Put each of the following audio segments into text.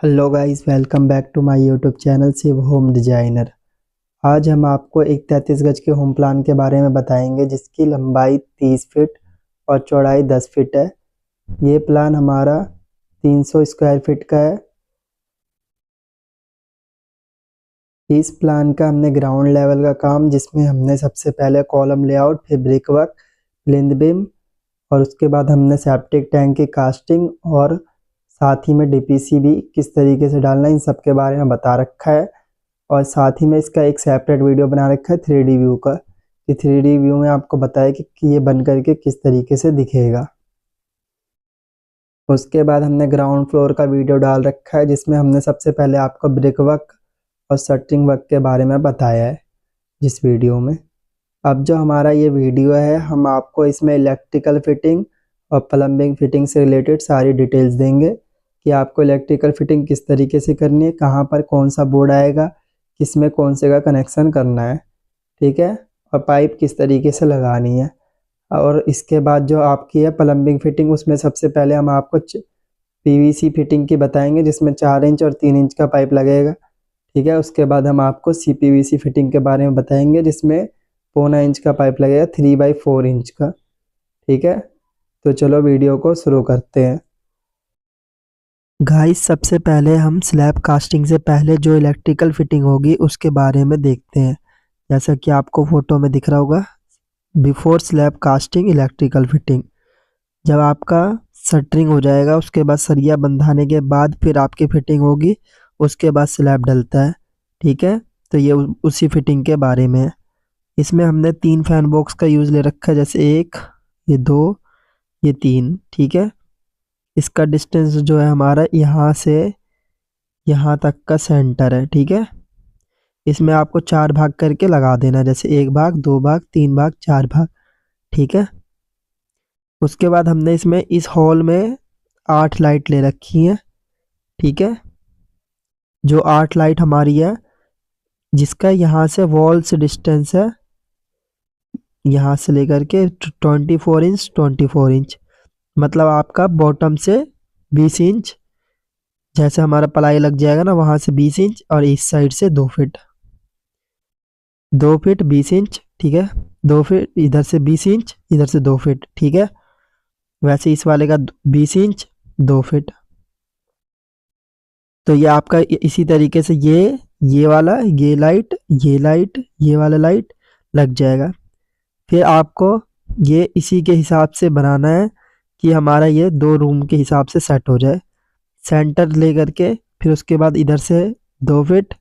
Hello guys, welcome back to my YouTube channel Shiv home designer. आज हम आपको एक 33 गज के होम प्लान के बारे में बताएंगे जिसकी लंबाई 30 फीट और चौड़ाई 10 फीट है। ये प्लान हमारा 300 स्क्वायर फीट का है। इस प्लान का हमने ग्राउंड लेवल का काम, जिसमें हमने सबसे पहले कॉलम लेआउट, फिर ब्रिक वर्क, प्लिंथ बीम और उसके बाद हमने सेप्टिक टैंक की कास्टिंग और साथ ही में डीपीसी भी किस तरीके से डालना है, इन सब के बारे में बता रखा है। और साथ ही में इसका एक सेपरेट वीडियो बना रखा है 3D व्यू का, कि 3D व्यू में आपको बताया कि ये बन करके किस तरीके से दिखेगा। उसके बाद हमने ग्राउंड फ्लोर का वीडियो डाल रखा है, जिसमें हमने सबसे पहले आपको ब्रिक वर्क और शटरिंग वर्क के बारे में बताया है जिस वीडियो में। अब जो हमारा ये वीडियो है, हम आपको इसमें इलेक्ट्रिकल फिटिंग और प्लम्बिंग फिटिंग से रिलेटेड सारी डिटेल्स देंगे कि आपको इलेक्ट्रिकल फिटिंग किस तरीके से करनी है, कहाँ पर कौन सा बोर्ड आएगा, किसमें कौन से का कनेक्शन करना है, ठीक है, और पाइप किस तरीके से लगानी है। और इसके बाद जो आपकी है प्लम्बिंग फिटिंग, उसमें सबसे पहले हम आपको पीवीसी फिटिंग की बताएंगे, जिसमें 4 इंच और 3 इंच का पाइप लगेगा, ठीक है। उसके बाद हम आपको सीपीवीसी फिटिंग के बारे में बताएंगे, जिसमें 1.25 इंच का पाइप लगेगा 3/4 इंच का, ठीक है। तो चलो वीडियो को शुरू करते हैं। गाइस, सबसे पहले हम स्लैब कास्टिंग से पहले जो इलेक्ट्रिकल फिटिंग होगी उसके बारे में देखते हैं। जैसा कि आपको फोटो में दिख रहा होगा, before slab casting electrical fitting. जब आपका शटरिंग हो जाएगा, उसके बाद सरिया बंधाने के बाद फिर आपकी फिटिंग होगी, उसके बाद स्लैब डलता है, ठीक है। तो ये उसी फिटिंग के बारे में है। इसमें हमने 3 फैन बॉक्स का यूज़ ले रखा है, जैसे 1, ये 2, ये 3, ठीक है। इसका डिस्टेंस जो है हमारा यहाँ से यहाँ तक का सेंटर है, ठीक है। इसमें आपको 4 भाग करके लगा देना, जैसे 1 भाग, 2 भाग, 3 भाग, 4 भाग, ठीक है। उसके बाद हमने इसमें इस हॉल में 8 लाइट ले रखी हैं, ठीक है। जो 8 लाइट हमारी है, जिसका यहाँ से वॉल से डिस्टेंस है, यहाँ से लेकर के 24 इंच, मतलब आपका बॉटम से 20 इंच, जैसे हमारा पलाई लग जाएगा ना, वहाँ से 20 इंच और इस साइड से 2 फीट, 2 फीट 20 इंच, ठीक है। 2 फीट इधर से 20 इंच, इधर से 2 फीट, ठीक है। वैसे इस वाले का 20 इंच 2 फीट। तो ये आपका इसी तरीके से ये वाला, ये लाइट, ये लाइट, ये वाला लाइट लग जाएगा। फिर आपको ये इसी के हिसाब से बनाना है कि हमारा ये 2 रूम के हिसाब से सेट हो जाए। सेंटर ले करके फिर उसके बाद इधर से 2 फीट,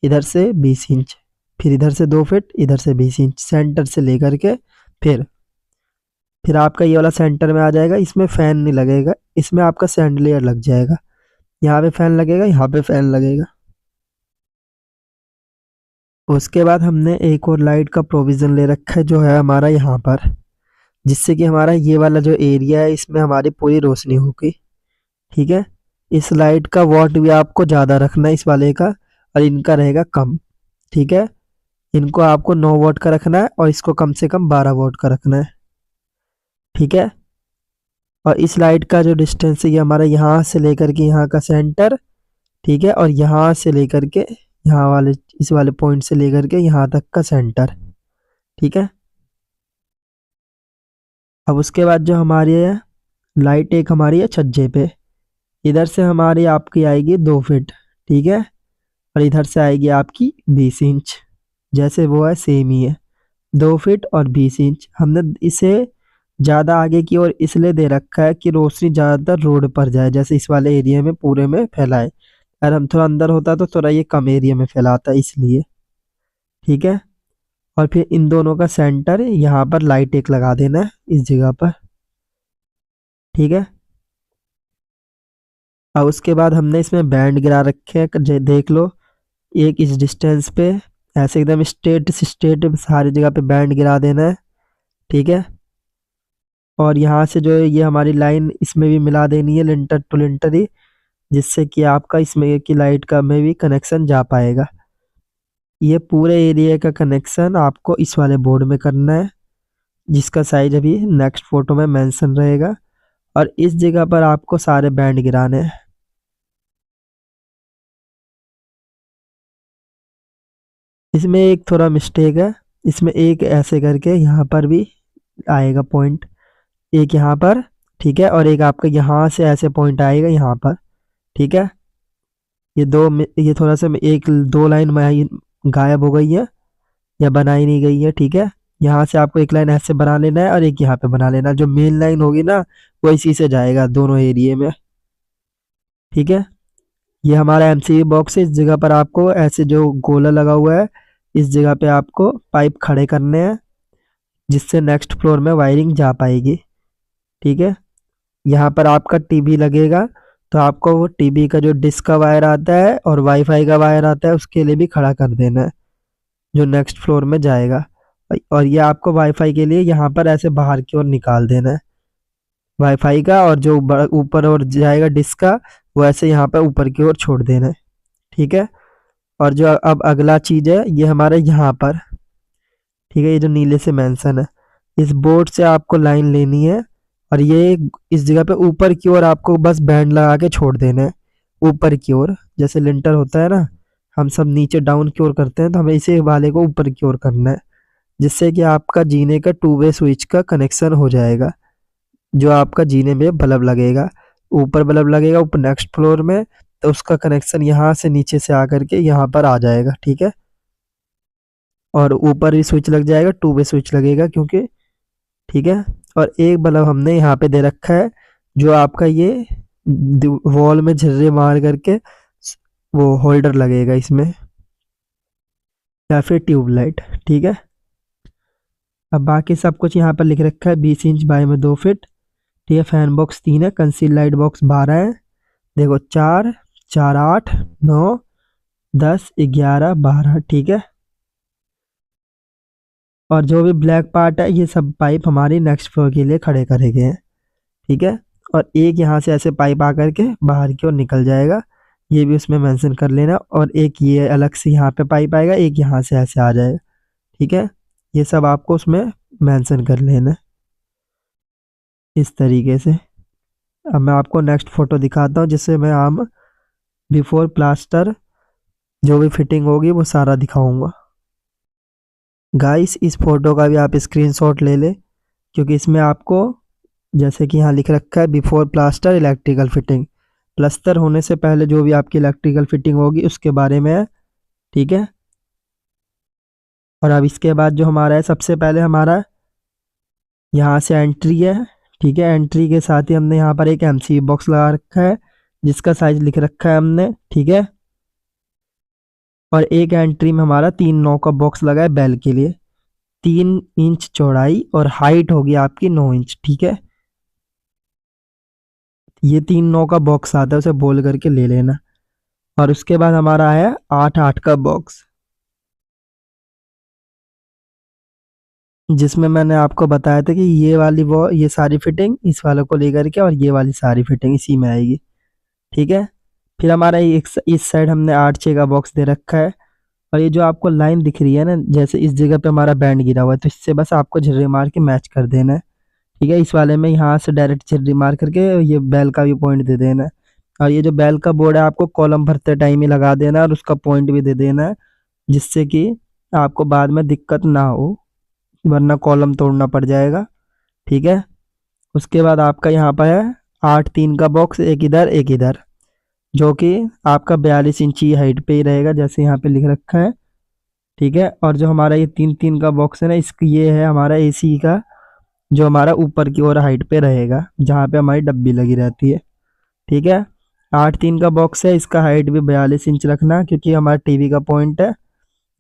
इधर से 20 इंच, फिर इधर से 2 फीट, इधर से 20 इंच, सेंटर से लेकर के फिर आपका ये वाला सेंटर में आ जाएगा। इसमें फैन नहीं लगेगा, इसमें आपका सैंडलियर लग जाएगा। यहाँ पे फैन लगेगा, यहाँ पे फैन लगेगा। उसके बाद हमने एक और लाइट का प्रोविज़न ले रखा है, जो है हमारा यहाँ पर, जिससे कि हमारा ये वाला जो एरिया है, इसमें हमारी पूरी रोशनी होगी, ठीक है। इस लाइट का वॉट भी आपको ज़्यादा रखना है इस वाले का, और इनका रहेगा कम, ठीक है। इनको आपको 9 वॉट का रखना है और इसको कम से कम 12 वॉट का रखना है, ठीक है। और इस लाइट का जो डिस्टेंस है, ये हमारा यहाँ से लेकर के यहाँ का सेंटर, ठीक है, और यहाँ से लेकर के यहाँ वाले, इस वाले पॉइंट से लेकर के यहाँ तक का सेंटर, ठीक है। अब उसके बाद जो हमारी है लाइट, एक हमारी है छज्जे पे, इधर से हमारी आपकी आएगी 2 फीट, ठीक है, और इधर से आएगी आपकी 20 इंच, जैसे वो है सेम ही है, 2 फीट और 20 इंच। हमने इसे ज़्यादा आगे की ओर इसलिए दे रखा है कि रोशनी ज़्यादातर रोड पर जाए, जैसे इस वाले एरिया में पूरे में फैलाए। अगर हम थोड़ा अंदर होता तो थोड़ा ये कम एरिया में फैलाता, इसलिए, ठीक है। और फिर इन दोनों का सेंटर यहाँ पर लाइट एक लगा देना है इस जगह पर, ठीक है। अब उसके बाद हमने इसमें बैंड गिरा रखे हैं, देख लो, एक इस डिस्टेंस पे ऐसे एकदम स्ट्रेट स्ट्रेट सारी जगह पे बैंड गिरा देना है, ठीक है। और यहाँ से जो है ये हमारी लाइन इसमें भी मिला देनी है, लिंटर टू लिंटर ही, जिससे कि आपका इसमें की लाइट का में भी कनेक्शन जा पाएगा। ये पूरे एरिया का कनेक्शन आपको इस वाले बोर्ड में करना है, जिसका साइज अभी नेक्स्ट फोटो में मेंशन रहेगा। और इस जगह पर आपको सारे बैंड गिराने हैं। इसमें एक थोड़ा मिस्टेक है, इसमें एक ऐसे करके यहाँ पर भी आएगा पॉइंट, एक यहाँ पर, ठीक है, और एक आपका यहाँ से ऐसे पॉइंट आएगा यहाँ पर, ठीक है। ये थोड़ा सा एक दो लाइन में गायब हो गई है या बनाई नहीं गई है, ठीक है। यहाँ से आपको एक लाइन ऐसे बना लेना है और एक यहाँ पे बना लेना है, जो मेन लाइन होगी ना वो इसी से जाएगा दोनों एरिया में, ठीक है। ये हमारा एमसीबी बॉक्स है, इस जगह पर आपको ऐसे जो गोला लगा हुआ है इस जगह पे आपको पाइप खड़े करने हैं, जिससे नेक्स्ट फ्लोर में वायरिंग जा पाएगी, ठीक है। यहाँ पर आपका टीवी लगेगा, तो आपको वो टीवी का जो डिश का वायर आता है और वाईफाई का वायर आता है उसके लिए भी खड़ा कर देना है, जो नेक्स्ट फ्लोर में जाएगा। और ये आपको वाईफाई के लिए यहाँ पर ऐसे बाहर की ओर निकाल देना है वाईफाई का, और जो ऊपर और जाएगा डिश का वो ऐसे यहाँ पर ऊपर की ओर छोड़ देना है, ठीक है। और जो अब अगला चीज है ये हमारे यहाँ पर, ठीक है, ये जो नीले से मेंशन है, इस बोर्ड से आपको लाइन लेनी है और ये इस जगह पे ऊपर की ओर आपको बस बैंड लगा के छोड़ देना है ऊपर की ओर, जैसे लिंटर होता है ना, हम सब नीचे डाउन की ओर करते हैं, तो हमें इसे वाले को ऊपर की ओर करना है, जिससे कि आपका जीने का टू वे स्विच का कनेक्शन हो जाएगा, जो आपका जीने में बल्ब लगेगा, ऊपर बल्ब लगेगा ऊपर नेक्स्ट फ्लोर में, तो उसका कनेक्शन यहाँ से नीचे से आकर के यहाँ पर आ जाएगा, ठीक है। और ऊपर भी स्विच लग जाएगा, टू वे स्विच लगेगा क्योंकि, ठीक है। और एक बल्ब हमने यहाँ पे दे रखा है, जो आपका ये वॉल में झर्रे मार करके वो होल्डर लगेगा इसमें, या फिर ट्यूबलाइट, ठीक है। अब बाकी सब कुछ यहाँ पर लिख रखा है, 20 इंच बाय में 2 फीट, ठीक है। फैन बॉक्स 3 है, कंसील लाइट बॉक्स 12 है, देखो 4 4 8 9 10 11 12, ठीक है। और जो भी ब्लैक पार्ट है ये सब पाइप हमारी नेक्स्ट फ्लोर के लिए खड़े करे गए हैं, ठीक है। और एक यहाँ से ऐसे पाइप आकर के बाहर की ओर निकल जाएगा, ये भी उसमें मेंशन कर लेना, और एक ये अलग से यहाँ पे पाइप आएगा, एक यहाँ से ऐसे आ जाएगा, ठीक है। ये सब आपको उसमें मेंशन कर लेना इस तरीके से। अब मैं आपको नेक्स्ट फोटो दिखाता हूँ, जिससे मैं आम बिफोर प्लास्टर जो भी फिटिंग होगी वो सारा दिखाऊंगा। गाइस इस फोटो का भी आप स्क्रीनशॉट ले ले, क्योंकि इसमें आपको जैसे कि यहाँ लिख रखा है बिफोर प्लास्टर इलेक्ट्रिकल फिटिंग, प्लस्तर होने से पहले जो भी आपकी इलेक्ट्रिकल फिटिंग होगी उसके बारे में है, ठीक है। और अब इसके बाद जो हमारा है, सबसे पहले हमारा यहाँ से एंट्री है, ठीक है। एंट्री के साथ ही हमने यहाँ पर एक एमसीबी बॉक्स लगा रखा है, जिसका साइज लिख रखा है हमने, ठीक है। और एक एंट्री में हमारा 3 9 का बॉक्स लगा है बेल के लिए, 3 इंच चौड़ाई और हाइट होगी आपकी 9 इंच, ठीक है। ये 3 9 का बॉक्स आता है, उसे बोल करके ले लेना। और उसके बाद हमारा है 8 8 का बॉक्स, जिसमें मैंने आपको बताया था कि ये वाली वो ये सारी फिटिंग इस वाले को लेकर के, और ये वाली सारी फिटिंग इसी में आएगी, ठीक है। फिर हमारा इस साइड हमने 8 6 का बॉक्स दे रखा है, और ये जो आपको लाइन दिख रही है ना, जैसे इस जगह पे हमारा बैंड गिरा हुआ है, तो इससे बस आपको झर्रे मार के मैच कर देना है, ठीक है। इस वाले में यहाँ से डायरेक्ट झर्री मार करके ये बैल का भी पॉइंट दे देना है। और ये जो बैल का बोर्ड है आपको कॉलम भरते टाइम ही लगा देना है, और उसका पॉइंट भी दे देना है, जिससे कि आपको बाद में दिक्कत ना हो, वरना कॉलम तोड़ना पड़ जाएगा, ठीक है। उसके बाद आपका यहाँ पर है 8 3 का बॉक्स, एक इधर, जो कि आपका 42 इंची हाइट पे ही रहेगा, जैसे यहाँ पे लिख रखा है, ठीक है। और जो हमारा ये 3 3 का बॉक्स है ना, इसकी ये है हमारा एसी का, जो हमारा ऊपर की ओर हाइट पे रहेगा, जहाँ पे हमारी डब्बी लगी रहती है, ठीक है। 8 3 का बॉक्स है, इसका हाइट भी 42 इंच रखना, क्योंकि हमारा टीवी का पॉइंट है,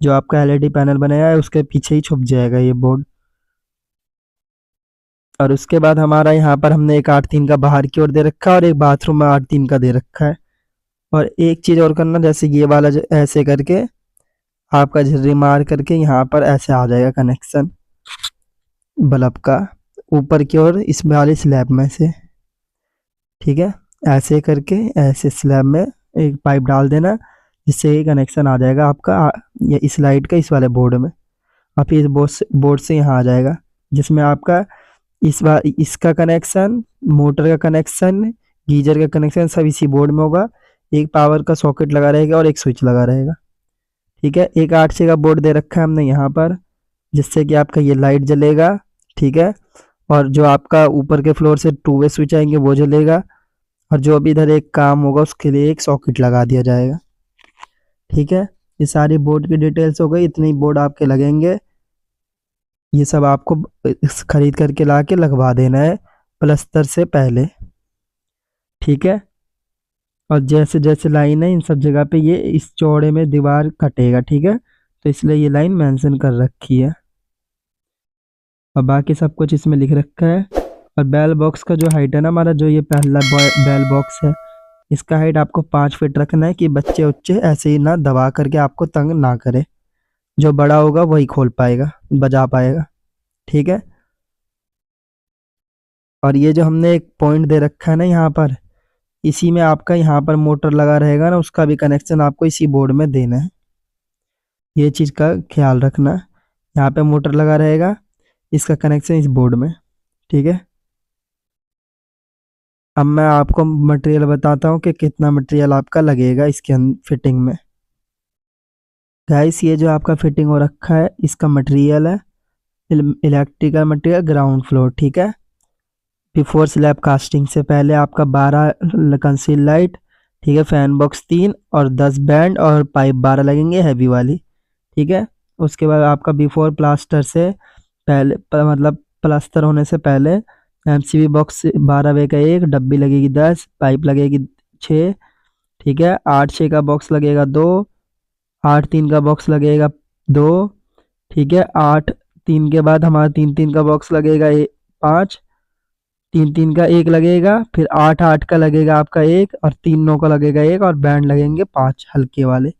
जो आपका एलईडी पैनल बनाया है उसके पीछे ही छुप जाएगा ये बोर्ड। और उसके बाद हमारा यहाँ पर हमने एक 8 3 का बाहर की ओर दे रखा है, और एक बाथरूम में 8 3 का दे रखा है। और एक चीज़ और करना, जैसे ये वाला जो ऐसे करके आपका झर्री मार करके यहाँ पर ऐसे आ जाएगा कनेक्शन बल्ब का ऊपर की ओर इस वाली स्लैब में से, ठीक है। ऐसे करके ऐसे स्लैब में एक पाइप डाल देना, जिससे ये कनेक्शन आ जाएगा आपका ये इस लाइट का इस वाले बोर्ड में, और फिर इस बोर्ड से यहाँ आ जाएगा, जिसमें आपका इस बार इसका कनेक्शन, मोटर का कनेक्शन, गीजर का कनेक्शन सब इसी बोर्ड में होगा। एक पावर का सॉकेट लगा रहेगा और एक स्विच लगा रहेगा, ठीक है, एक 8 का बोर्ड दे रखा है हमने यहाँ पर, जिससे कि आपका ये लाइट जलेगा। ठीक है, और जो आपका ऊपर के फ्लोर से 2 वे स्विच आएंगे वो जलेगा, और जो भी इधर एक काम होगा उसके लिए एक सॉकेट लगा दिया जाएगा। ठीक है, ये सारी बोर्ड की डिटेल्स हो गई, इतने ही बोर्ड आपके लगेंगे। ये सब आपको खरीद करके ला के लगवा देना है प्लस्तर से पहले। ठीक है, और जैसे जैसे लाइन है इन सब जगह पे ये इस चौड़े में दीवार कटेगा। ठीक है, तो इसलिए ये लाइन मेंशन कर रखी है, और बाकी सब कुछ इसमें लिख रखा है। और बेल बॉक्स का जो हाइट है ना हमारा, जो ये पहला बेल बॉक्स है, इसका हाइट आपको 5 फीट रखना है कि बच्चे उच्चे ऐसे ही ना दबा करके आपको तंग ना करे। जो बड़ा होगा वही खोल पाएगा, बजा पाएगा। ठीक है, और ये जो हमने एक पॉइंट दे रखा है ना यहाँ पर, इसी में आपका यहाँ पर मोटर लगा रहेगा ना, उसका भी कनेक्शन आपको इसी बोर्ड में देना है। ये चीज़ का ख्याल रखना। यहाँ पे मोटर लगा रहेगा, इसका कनेक्शन इस बोर्ड में। ठीक है, अब मैं आपको मटेरियल बताता हूँ कि कितना मटेरियल आपका लगेगा इसके फिटिंग में। गाइस, ये जो आपका फिटिंग हो रखा है इसका मटेरियल है इलेक्ट्रिकल मटेरियल ग्राउंड फ्लोर। ठीक है, बिफोर स्लैब कास्टिंग से पहले आपका 12 कंसील लाइट, ठीक है, फैन बॉक्स 3 और 10 बैंड और पाइप 12 लगेंगे हैवी वाली। ठीक है, उसके बाद आपका बिफोर प्लास्टर से पहले मतलब प्लास्टर होने से पहले एमसीबी बॉक्स 12 वे का एक डब्बी लगेगी, 10 पाइप लगेगी 6। ठीक है, 8 6 का बॉक्स लगेगा 2, 8 3 का बॉक्स लगेगा 2। ठीक है, 8 3 के बाद हमारा 3 3 का बॉक्स लगेगा 5, 3 3 का एक लगेगा, फिर 8 8 का लगेगा आपका एक, और 3 9 का लगेगा एक, और बैंड लगेंगे 5 हल्के वाले।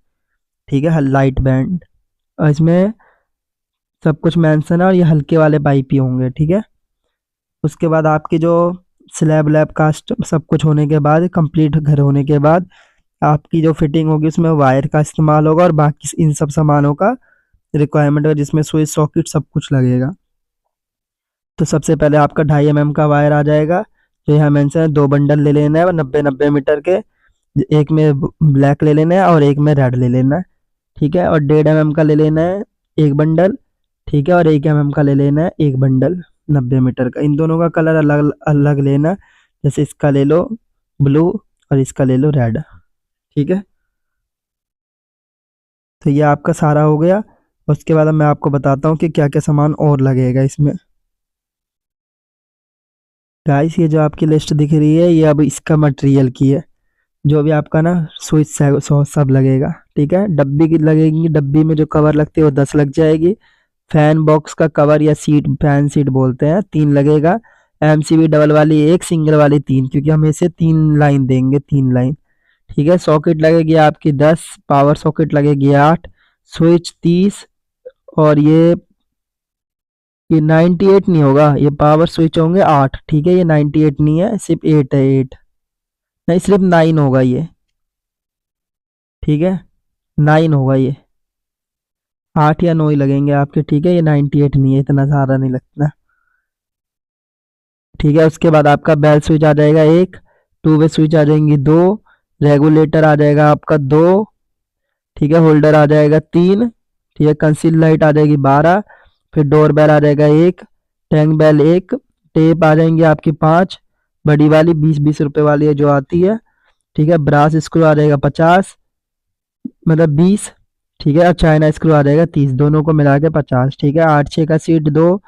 ठीक है, लाइट बैंड, और इसमें सब कुछ मेंशन है, और ये हल्के वाले पाइप ही होंगे। ठीक है, उसके बाद आपकी जो स्लैब लैब कास्ट सब कुछ होने के बाद, कंप्लीट घर होने के बाद, आपकी जो फिटिंग होगी उसमें वायर का इस्तेमाल होगा, और बाकी इन सब सामानों का रिक्वायरमेंट है, जिसमें स्विच सॉकेट सब कुछ लगेगा। तो सबसे पहले आपका 2.5 mm का वायर आ जाएगा, जो यहाँ मेंशन है। 2 बंडल ले लेना है 90 मीटर के, एक में ब्लैक ले लेना है और एक में रेड ले लेना है। ठीक है, और 1.5 mm का ले लेना है एक बंडल। ठीक है, और 1 mm का ले लेना है एक बंडल 90 मीटर का। इन दोनों का कलर अलग अलग लेना, जैसे इसका ले लो ब्लू और इसका ले लो रेड। ठीक है, तो ये आपका सारा हो गया। उसके बाद अब मैं आपको बताता हूँ कि क्या क्या सामान और लगेगा इसमें। गाइस, ये जो आपकी लिस्ट दिख रही है ये अब इसका मटेरियल की है, जो भी आपका ना स्विच सब लगेगा। ठीक है, डब्बी की लगेगी, डब्बी में जो कवर लगती है वो 10 लग जाएगी। फैन बॉक्स का कवर या सीट, फैन सीट बोलते हैं, 3 लगेगा। एमसीबी डबल वाली एक, सिंगल वाली 3, क्योंकि हम इसे 3 लाइन देंगे, 3 लाइन। ठीक है, सॉकेट लगेगी आपकी 10, पावर सॉकेट लगेगी 8, स्विच 30, और ये 98 नहीं होगा, ये पावर स्विच होंगे 8। ठीक है, ये 98 नहीं है, सिर्फ 8 है, 8 नहीं, सिर्फ 9 होगा ये। ठीक है, 9 होगा ये, 8 या 9 ही लगेंगे आपके। ठीक है, ये 98 नहीं है, इतना सारा नहीं लगता। ठीक है, उसके बाद आपका बेल स्विच आ जाएगा एक, 2 वे स्विच आ जाएंगी 2, रेगुलेटर आ जाएगा आपका 2। ठीक है, होल्डर आ जाएगा 3। ठीक है, कंसील लाइट आ जाएगी 12, फिर डोर बेल आ जाएगा एक, टैंक बेल एक, टेप आ जाएंगी आपकी 5, बड़ी वाली 20 20 रुपए वाली है जो आती है। ठीक है, ब्रास स्क्रू आ जाएगा 50, मतलब 20। ठीक है, और चाइना स्क्रू आ जाएगा 30, दोनों को मिला के 50। ठीक है, 8 6 का सीट 2,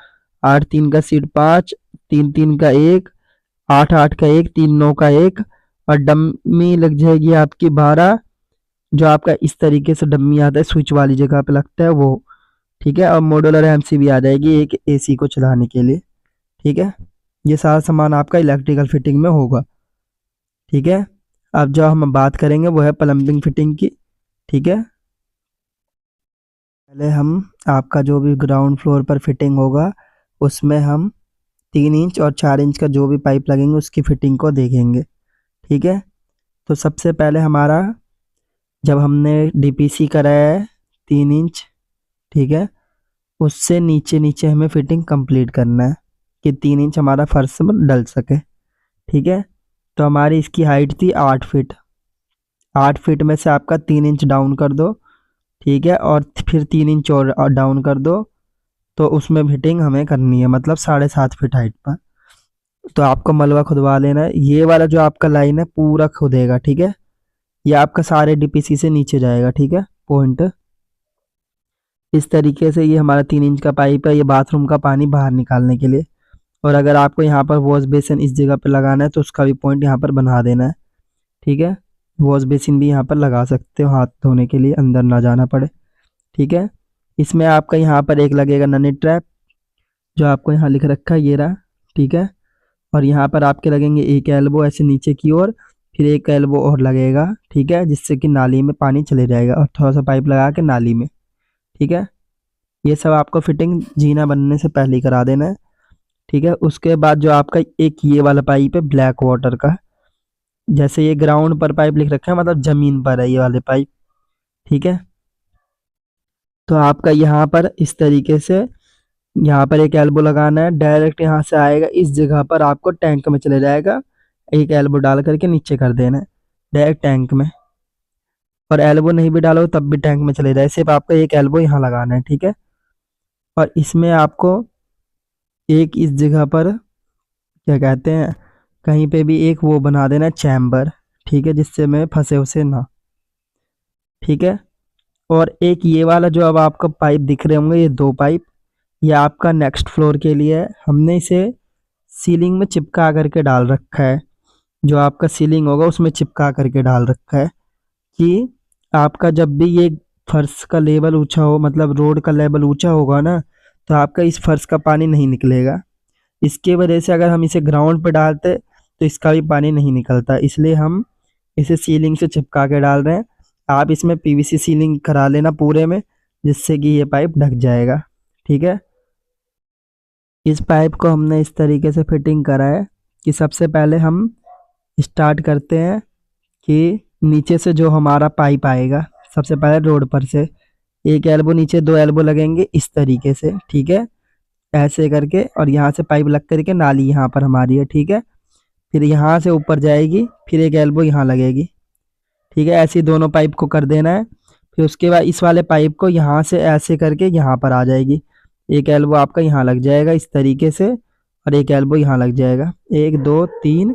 8 3 का सीट 5, 3 3 का एक, 8 8 का एक, 3 9 का एक, और डम्मी लग जाएगी आपकी 12, जो आपका इस तरीके से डम्मी आता है, स्विच वाली जगह पे लगता है वो। ठीक है, और मॉड्यूलर एमसीबी आ जाएगी एक एसी को चलाने के लिए। ठीक है, ये सारा सामान आपका इलेक्ट्रिकल फिटिंग में होगा। ठीक है, अब जो हम बात करेंगे वो है प्लम्बिंग फिटिंग की। ठीक है, पहले हम आपका जो भी ग्राउंड फ्लोर पर फिटिंग होगा उसमें हम 3 इंच और 4 इंच का जो भी पाइप लगेंगे उसकी फिटिंग को देखेंगे। ठीक है, तो सबसे पहले हमारा जब हमने डीपीसी कराया है 3 इंच, ठीक है, उससे नीचे नीचे हमें फिटिंग कंप्लीट करना है कि 3 इंच हमारा फर्श में डल सके। ठीक है, तो हमारी इसकी हाइट थी 8 फीट। 8 फीट में से आपका 3 इंच डाउन कर दो। ठीक है, और फिर 3 इंच और डाउन कर दो। तो उसमें फिटिंग हमें करनी है, मतलब 7.5 फीट हाइट पर। तो आपको मलबा खुदवा लेना है। ये वाला जो आपका लाइन है पूरा खुदेगा, ठीक है। ये आपका सारे डीपीसी से नीचे जाएगा, ठीक है, पॉइंट। इस तरीके से ये हमारा 3 इंच का पाइप है, ये बाथरूम का पानी बाहर निकालने के लिए। और अगर आपको यहाँ पर वॉश बेसिन इस जगह पर लगाना है तो उसका भी पॉइंट यहाँ पर बना देना है, ठीक है। वॉश बेसिन भी यहाँ पर लगा सकते हो, हाथ धोने के लिए अंदर ना जाना पड़े, ठीक है। इसमें आपका यहाँ पर एक लगेगा ननी ट्रैप, जो आपको यहाँ लिख रखा है, ये रहा, ठीक है। और यहाँ पर आपके लगेंगे एक एल्बो ऐसे नीचे की ओर, फिर एक एल्बो और लगेगा, ठीक है, जिससे कि नाली में पानी चले जाएगा, और थोड़ा सा पाइप लगा के नाली में, ठीक है। ये सब आपको फिटिंग जीना बनने से पहले ही करा देना है, ठीक है। उसके बाद जो आपका एक ये वाला पाइप है ब्लैक वाटर का, जैसे ये ग्राउंड पर पाइप लिख रखा है, मतलब जमीन पर है ये वाले पाइप, ठीक है। तो आपका यहाँ पर इस तरीके से यहाँ पर एक एल्बो लगाना है, डायरेक्ट यहाँ से आएगा इस जगह पर, आपको टैंक में चले जाएगा। एक एल्बो डाल करके नीचे कर देना है डायरेक्ट टैंक में। और एल्बो नहीं भी डालो तब भी टैंक में चले जाए, सिर्फ आपका एक एल्बो यहाँ लगाना है, ठीक है। और इसमें आपको एक इस जगह पर क्या कहते हैं, कहीं पे भी एक वो बना देना चैम्बर, ठीक है, जिससे में फंसे उसे ना, ठीक है। और एक ये वाला जो अब आपको पाइप दिख रहे होंगे, ये 2 पाइप, ये आपका नेक्स्ट फ्लोर के लिए है। हमने इसे सीलिंग में चिपका करके डाल रखा है, जो आपका सीलिंग होगा उसमें चिपका करके डाल रखा है, कि आपका जब भी ये फर्श का लेवल ऊंचा हो, मतलब रोड का लेवल ऊंचा होगा ना, तो आपका इस फर्श का पानी नहीं निकलेगा। इसके वजह से अगर हम इसे ग्राउंड पे डालते तो इसका भी पानी नहीं निकलता, इसलिए हम इसे सीलिंग से चिपका के डाल रहे हैं। आप इसमें पीवीसी सीलिंग करा लेना पूरे में, जिससे कि ये पाइप ढक जाएगा, ठीक है। इस पाइप को हमने इस तरीके से फिटिंग करा है कि सबसे पहले हम स्टार्ट करते हैं कि नीचे से जो हमारा पाइप आएगा, सबसे पहले रोड पर से एक एल्बो नीचे, 2 एल्बो लगेंगे इस तरीके से, ठीक है, ऐसे करके। और यहाँ से पाइप लग करके नाली यहाँ पर हमारी है, ठीक है। फिर यहाँ से ऊपर जाएगी, फिर एक एल्बो यहाँ लगेगी, ठीक है। ऐसे ही दोनों पाइप को कर देना है। फिर उसके बाद इस वाले पाइप को यहाँ से ऐसे करके यहाँ पर आ जाएगी, एक एल्बो आपका यहाँ लग जाएगा इस तरीके से, और एक एल्बो यहाँ लग जाएगा, 1 2 3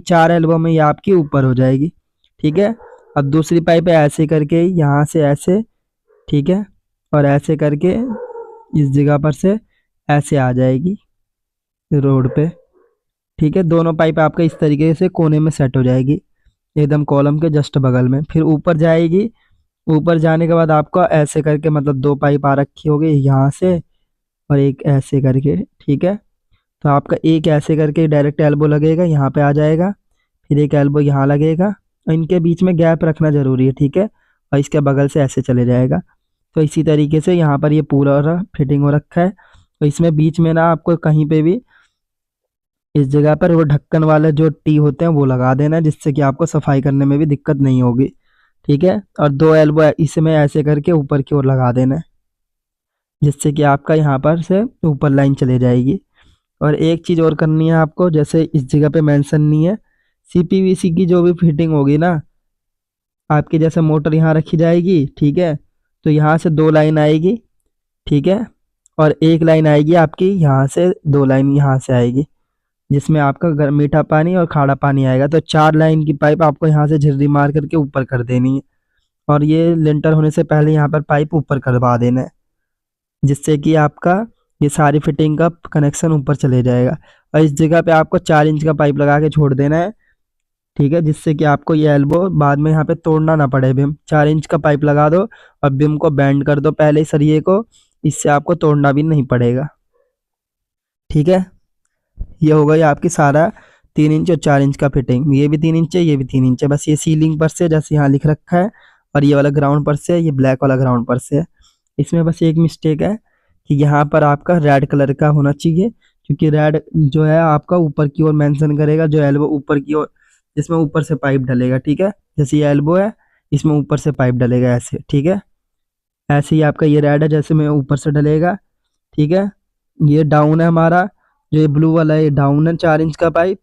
4 एल्बो में ये आपकी ऊपर हो जाएगी, ठीक है। अब दूसरी पाइप ऐसे करके यहाँ से ऐसे, ठीक है, और ऐसे करके इस जगह पर से ऐसे आ जाएगी रोड पे, ठीक है। दोनों पाइप आपका इस तरीके से कोने में सेट हो जाएगी, एकदम कॉलम के जस्ट बगल में। फिर ऊपर जाएगी, ऊपर जाने के बाद आपको ऐसे करके, मतलब 2 पाइप आ रखी होगी यहाँ से, और एक ऐसे करके, ठीक है। तो आपका एक ऐसे करके डायरेक्ट एल्बो लगेगा, यहाँ पे आ जाएगा, फिर एक एल्बो यहाँ लगेगा, और इनके बीच में गैप रखना ज़रूरी है, ठीक है। और इसके बगल से ऐसे चले जाएगा। तो इसी तरीके से यहाँ पर ये पूरा फिटिंग हो रखा है। तो इसमें बीच में ना आपको कहीं पे भी इस जगह पर वो ढक्कन वाले जो टी होते हैं वो लगा देना है, जिससे कि आपको सफाई करने में भी दिक्कत नहीं होगी, ठीक है। और 2 एल्बो इसमें ऐसे करके ऊपर की ओर लगा देना है, जिससे कि आपका यहाँ पर से ऊपर लाइन चले जाएगी। और एक चीज़ और करनी है आपको, जैसे इस जगह पे मेंशन नहीं है, सीपीवीसी की जो भी फिटिंग होगी ना आपकी, जैसे मोटर यहाँ रखी जाएगी, ठीक है, तो यहाँ से 2 लाइन आएगी, ठीक है, और एक लाइन आएगी आपकी यहाँ से, 2 लाइन यहाँ से आएगी, जिसमें आपका मीठा पानी और खारा पानी आएगा। तो 4 लाइन की पाइप आपको यहाँ से झिर्री मार करके ऊपर कर देनी है, और ये लिंटर होने से पहले यहाँ पर पाइप ऊपर करवा देना है, जिससे कि आपका ये सारी फिटिंग का कनेक्शन ऊपर चले जाएगा। और इस जगह पे आपको 4 इंच का पाइप लगा के छोड़ देना है, ठीक है, जिससे कि आपको ये एल्बो बाद में यहाँ पे तोड़ना ना पड़े। बिम 4 इंच का पाइप लगा दो और बिम को बेंड कर दो पहले ही सरिये को, इससे आपको तोड़ना भी नहीं पड़ेगा, ठीक है। ये हो गई आपकी सारा 3 इंच और 4 इंच का फिटिंग। ये भी 3 इंच है, ये भी 3 इंच है, बस ये सीलिंग पर से जैसे यहाँ लिख रखा है, और ये वाला ग्राउंड पर से, ये ब्लैक वाला ग्राउंड पर से है। इसमें बस एक मिस्टेक है कि यहाँ पर आपका रेड कलर का होना चाहिए, क्योंकि रेड जो है आपका ऊपर की ओर मेंशन करेगा, जो एल्बो ऊपर की ओर, जिसमें ऊपर से पाइप डलेगा, ठीक है। जैसे ये एल्बो है, इसमें ऊपर से पाइप डलेगा ऐसे, ठीक है। ऐसे ही आपका ये रेड है, जैसे में ऊपर से डलेगा, ठीक है। ये डाउन है हमारा, जो ये ब्लू वाला है, ये डाउन है 4 इंच का पाइप,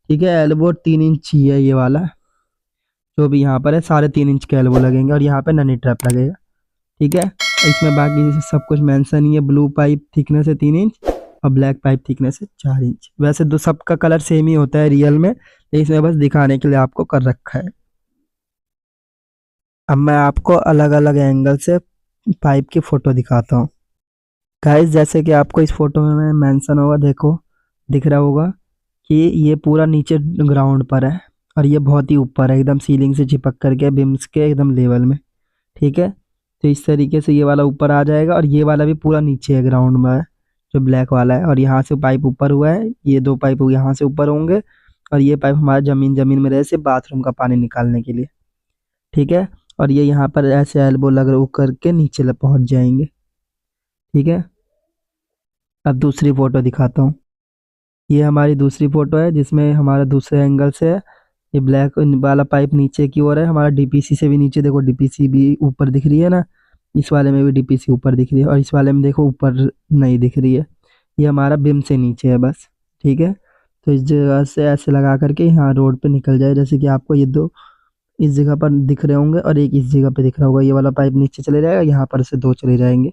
ठीक है। एल्बो 3 इंच ही है ये वाला, जो भी यहाँ पर है सारे 3 इंच के एल्बो लगेंगे और यहाँ पे ननी ट्रैप लगेगा। ठीक है, इसमें बाकी सब कुछ मेंशन ही है। ब्लू पाइप थिकनेस है 3 इंच और ब्लैक पाइप थिकनेस है 4 इंच। वैसे दो सबका कलर सेम ही होता है रियल में, लेकिन इसमें बस दिखाने के लिए आपको कर रखा है। अब मैं आपको अलग अलग एंगल से पाइप की फोटो दिखाता हूँ। गाइस जैसे कि आपको इस फोटो में मेंशन होगा, देखो दिख रहा होगा कि ये पूरा नीचे ग्राउंड पर है और ये बहुत ही ऊपर है, एकदम सीलिंग से चिपक करके बिम्स के एकदम लेवल में। ठीक है, तो इस तरीके से ये वाला ऊपर आ जाएगा और ये वाला भी पूरा नीचे है, ग्राउंड में है जो ब्लैक वाला है। और यहाँ से पाइप ऊपर हुआ है, ये 2 पाइप यहाँ से ऊपर होंगे और ये पाइप हमारा जमीन जमीन में रहे से बाथरूम का पानी निकालने के लिए। ठीक है, और ये यहाँ पर ऐसे एल्बो लग करके नीचे पहुंच जाएंगे। ठीक है, अब दूसरी फोटो दिखाता हूँ। ये हमारी दूसरी फोटो है जिसमें हमारा दूसरे एंगल से है, ये ब्लैक वाला पाइप नीचे की ओर है, हमारा डीपीसी से भी नीचे देखो, डीपीसी भी ऊपर दिख रही है ना, इस वाले में भी डीपीसी ऊपर दिख रही है और इस वाले में देखो ऊपर नहीं दिख रही है, ये हमारा बिम से नीचे है बस। ठीक है, तो इस जगह से ऐसे लगा करके यहाँ रोड पे निकल जाए, जैसे कि आपको ये दो इस जगह पर दिख रहे होंगे और एक इस जगह पे दिख रहा होगा, ये वाला पाइप नीचे चले जाएगा, यहाँ पर से 2 चले जाएंगे।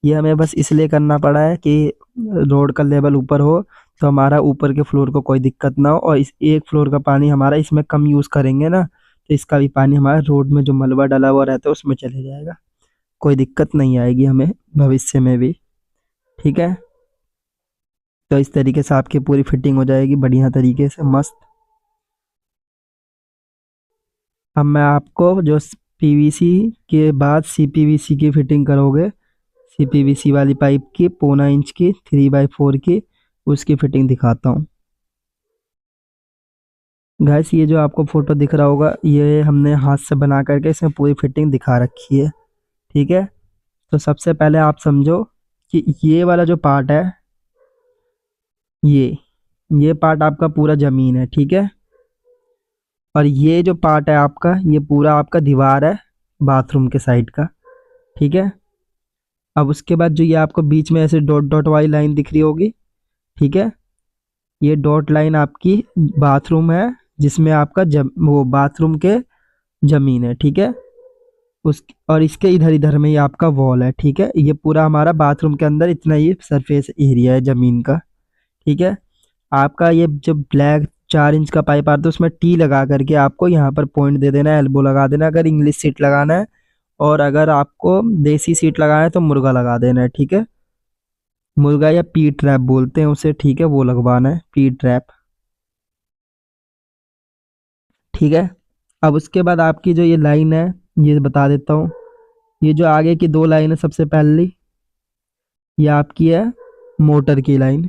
ये हमें बस इसलिए करना पड़ा है कि रोड का लेवल ऊपर हो, तो हमारा ऊपर के फ्लोर को कोई दिक्कत ना हो, और इस एक फ्लोर का पानी हमारा इसमें कम यूज़ करेंगे ना, तो इसका भी पानी हमारा रोड में जो मलबा डला हुआ रहता है उसमें चले जाएगा, कोई दिक्कत नहीं आएगी हमें भविष्य में भी। ठीक है, तो इस तरीके से आपकी पूरी फिटिंग हो जाएगी बढ़िया तरीके से मस्त। अब मैं आपको जो पीवीसी के बाद सीपीवीसी की फिटिंग करोगे, सीपीवीसी वाली पाइप की 0.25 इंच की 3/4 की, उसकी फिटिंग दिखाता हूँ। गैस ये जो आपको फोटो दिख रहा होगा, ये हमने हाथ से बना करके इसमें पूरी फिटिंग दिखा रखी है। ठीक है, तो सबसे पहले आप समझो कि ये वाला जो पार्ट है, ये पार्ट आपका पूरा जमीन है। ठीक है, और ये जो पार्ट है आपका, ये पूरा आपका दीवार है बाथरूम के साइड का। ठीक है, अब उसके बाद जो ये आपको बीच में ऐसे डॉट डॉट वाली लाइन दिख रही होगी, ठीक है, ये डॉट लाइन आपकी बाथरूम है, जिसमें आपका वो बाथरूम के जमीन है। ठीक है, उस और इसके इधर इधर में ये आपका वॉल है। ठीक है, ये पूरा हमारा बाथरूम के अंदर इतना ही सरफेस एरिया है जमीन का। ठीक है, आपका ये जो ब्लैक 4 इंच का पाइप आता है उसमें टी लगा करके आपको यहाँ पर पॉइंट दे देना है, एल्बो लगा देना अगर इंग्लिश सीट लगाना है, और अगर आपको देसी सीट लगाना है तो मुर्गा लगा देना है। ठीक है, मुर्गा या पी ट्रैप बोलते हैं उसे। ठीक है, वो लगवाना है पी ट्रैप। ठीक है, अब उसके बाद आपकी जो ये लाइन है, ये बता देता हूँ। ये जो आगे की 2 लाइन है, सबसे पहली ये आपकी है मोटर की लाइन,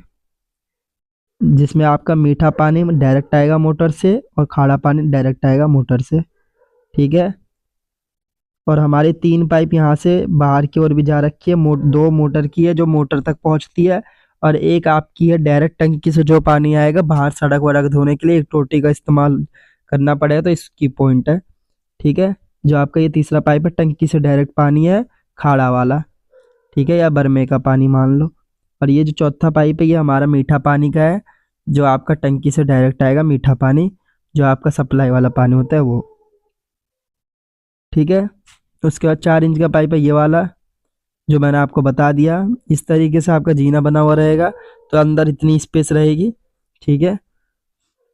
जिसमें आपका मीठा पानी डायरेक्ट आएगा मोटर से और खारा पानी डायरेक्ट आएगा मोटर से। ठीक है, और हमारी 3 पाइप यहाँ से बाहर की ओर भी जा रखी है, 2 मोटर की है जो मोटर तक पहुँचती है, और एक आपकी है डायरेक्ट टंकी से जो पानी आएगा बाहर सड़क वड़क धोने के लिए, एक टोटी का इस्तेमाल करना पड़ेगा तो इसकी पॉइंट है। ठीक है, जो आपका ये तीसरा पाइप है टंकी से डायरेक्ट पानी है खाड़ा वाला। ठीक है, या बरमे का पानी मान लो। और ये जो चौथा पाइप है ये हमारा मीठा पानी का है, जो आपका टंकी से डायरेक्ट आएगा मीठा पानी, जो आपका सप्लाई वाला पानी होता है वो। ठीक है, उसके बाद 4 इंच का पाइप है ये वाला, जो मैंने आपको बता दिया। इस तरीके से आपका जीना बना हुआ रहेगा, तो अंदर इतनी स्पेस रहेगी। ठीक है,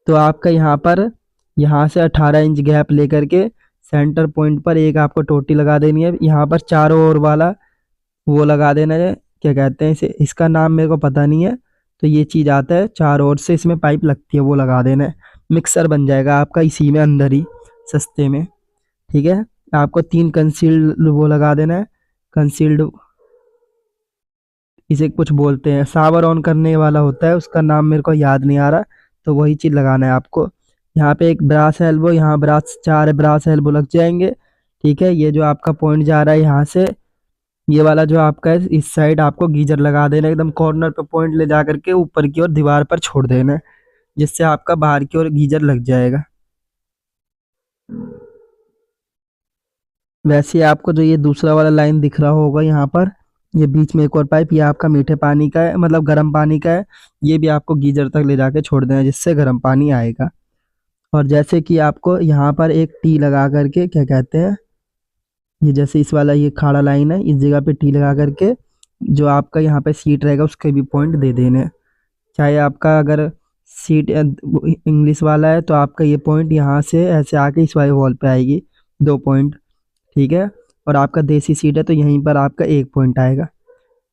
तो आपका यहाँ पर यहाँ से 18 इंच गैप लेकर के सेंटर पॉइंट पर एक आपको टोटी लगा देनी है, यहाँ पर चारों ओर वाला वो लगा देना है, क्या कहते हैं इसे, इसका नाम मेरे को पता नहीं है, तो ये चीज़ आता है चारों ओर से इसमें पाइप लगती है, वो लगा देना है। मिक्सर बन जाएगा आपका इसी में अंदर ही सस्ते में। ठीक है, आपको 3 कंसील्ड वो लगा देना है, कंसील्ड इसे कुछ बोलते हैं, सावर ऑन करने वाला होता है, उसका नाम मेरे को याद नहीं आ रहा, तो वही चीज़ लगाना है आपको। यहाँ पे एक ब्रास एल्बो, यहाँ ब्रास 4 ब्रास एल्बो लग जाएंगे। ठीक है, ये जो आपका पॉइंट जा रहा है यहाँ से, ये वाला जो आपका है इस साइड आपको गीजर लगा देना है, एकदम कॉर्नर पे पॉइंट ले जा करके ऊपर की ओर दीवार पर छोड़ देना है, जिससे आपका बाहर की ओर गीजर लग जाएगा। वैसे ही आपको जो ये दूसरा वाला लाइन दिख रहा होगा यहाँ पर, ये बीच में एक और पाइप, ये आपका मीठे पानी का है, मतलब गर्म पानी का है, ये भी आपको गीजर तक ले जाके छोड़ देना है, जिससे गर्म पानी आएगा। और जैसे कि आपको यहाँ पर एक टी लगा करके, क्या कहते हैं, ये जैसे इस वाला ये खाड़ा लाइन है, इस जगह पे टी लगा करके जो आपका यहाँ पे सीट रहेगा उसके भी पॉइंट दे देने। चाहे आपका अगर सीट इंग्लिश वाला है तो आपका ये पॉइंट यहाँ से ऐसे आके इस वाले वॉल पे आएगी, 2 पॉइंट, ठीक है। और आपका देसी सीट है तो यहीं पर आपका 1 पॉइंट आएगा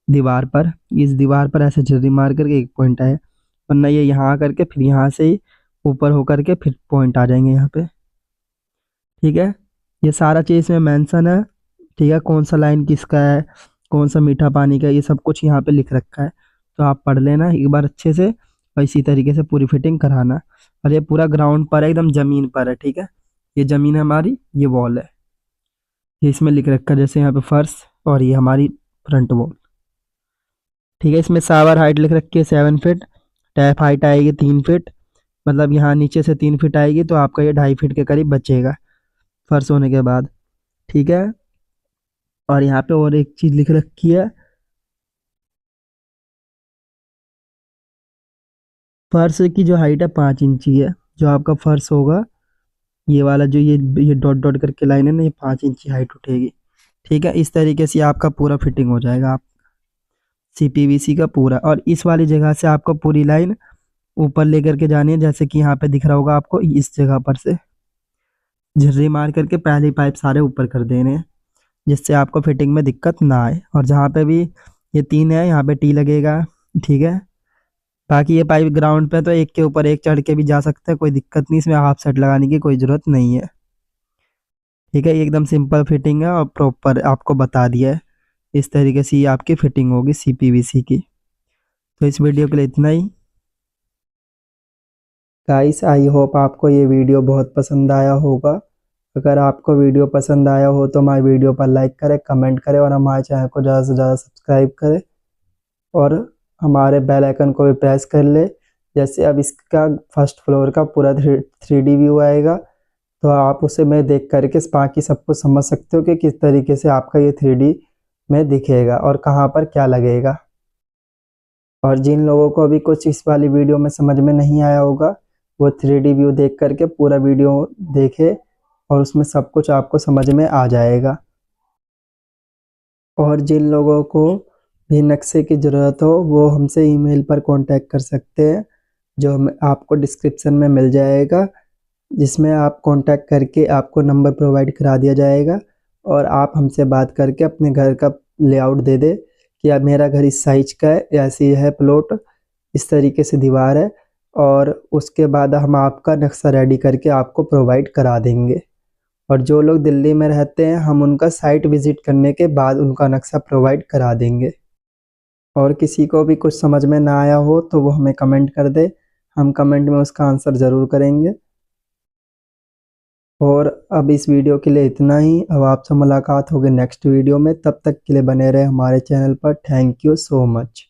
दीवार पर, इस दीवार पर ऐसे झुर्री मार करके 1 पॉइंट आए, वरना ये यहाँ करके फिर यहाँ से ही ऊपर होकर के फिर पॉइंट आ जाएंगे यहाँ पे, ठीक है। ये सारा चीज़ इसमें मेंशन है, ठीक है, कौन सा लाइन किसका है, कौन सा मीठा पानी का है, ये सब कुछ यहाँ पे लिख रखा है। तो आप पढ़ लेना एक बार अच्छे से और इसी तरीके से पूरी फिटिंग कराना। और ये पूरा ग्राउंड पर है, एकदम ज़मीन पर है, ठीक है। ये ज़मीन है हमारी, ये वॉल है, ये इसमें लिख रखा है जैसे यहाँ पे फर्श, और ये हमारी फ्रंट वॉल, ठीक है। इसमें शावर हाइट लिख रखी है 7 फीट, टैप हाइट आएगी 3 फीट, मतलब यहाँ नीचे से 3 फीट आएगी तो आपका ये 2.5 फीट के करीब बचेगा फर्श होने के बाद, ठीक है। और यहाँ पे और एक चीज़ लिख रखी है, फर्श की जो हाइट है 5 इंची है, जो आपका फर्श होगा ये वाला जो ये डॉट डॉट करके लाइन है ना, ये 5 इंची हाइट उठेगी, ठीक है। इस तरीके से आपका पूरा फिटिंग हो जाएगा आप CPVC का पूरा। और इस वाली जगह से आपको पूरी लाइन ऊपर लेकर के जानी है, जैसे कि यहाँ पे दिख रहा होगा आपको, इस जगह पर से झिर्री मार करके पहले पाइप सारे ऊपर कर देने हैं, जिससे आपको फिटिंग में दिक्कत ना आए। और जहाँ पे भी ये 3 है यहाँ पे टी लगेगा, ठीक है। बाकी ये पाइप ग्राउंड पे तो एक के ऊपर एक चढ़ के भी जा सकते हैं, कोई दिक्कत नहीं, इसमें हाफ सेट लगाने की कोई ज़रूरत नहीं है, ठीक है। ये एकदम सिंपल फिटिंग है और प्रॉपर आपको बता दिया है, इस तरीके से ये आपकी फिटिंग होगी CPVC की। तो इस वीडियो के लिए इतना ही गाइस, आई होप आपको ये वीडियो बहुत पसंद आया होगा। अगर आपको वीडियो पसंद आया हो तो हमारे वीडियो पर लाइक करें, कमेंट करें और हमारे चैनल को ज़्यादा से ज़्यादा सब्सक्राइब करें और हमारे बेल आइकन को भी प्रेस कर ले। जैसे अब इसका फर्स्ट फ्लोर का पूरा 3D व्यू आएगा तो आप उसे में देख करके बाकी सब कुछ समझ सकते हो कि किस तरीके से आपका ये 3D में दिखेगा और कहाँ पर क्या लगेगा। और जिन लोगों को अभी कुछ इस वाली वीडियो में समझ में नहीं आया होगा वो 3D व्यू देख करके पूरा वीडियो देखे और उसमें सब कुछ आपको समझ में आ जाएगा। और जिन लोगों को भी नक्शे की ज़रूरत हो वो हमसे ईमेल पर कांटेक्ट कर सकते हैं, जो आपको डिस्क्रिप्शन में मिल जाएगा, जिसमें आप कांटेक्ट करके आपको नंबर प्रोवाइड करा दिया जाएगा और आप हमसे बात करके अपने घर का लेआउट दे दे कि अब मेरा घर इस साइज का है, ऐसी है प्लॉट, इस तरीके से दीवार है, और उसके बाद हम आपका नक्शा रेडी करके आपको प्रोवाइड करा देंगे। और जो लोग दिल्ली में रहते हैं हम उनका साइट विज़िट करने के बाद उनका नक्शा प्रोवाइड करा देंगे। और किसी को भी कुछ समझ में ना आया हो तो वो हमें कमेंट कर दे, हम कमेंट में उसका आंसर ज़रूर करेंगे। और अब इस वीडियो के लिए इतना ही। अब आपसे मुलाकात होगी नेक्स्ट वीडियो में, तब तक के लिए बने रहे हमारे चैनल पर। Thank you so much.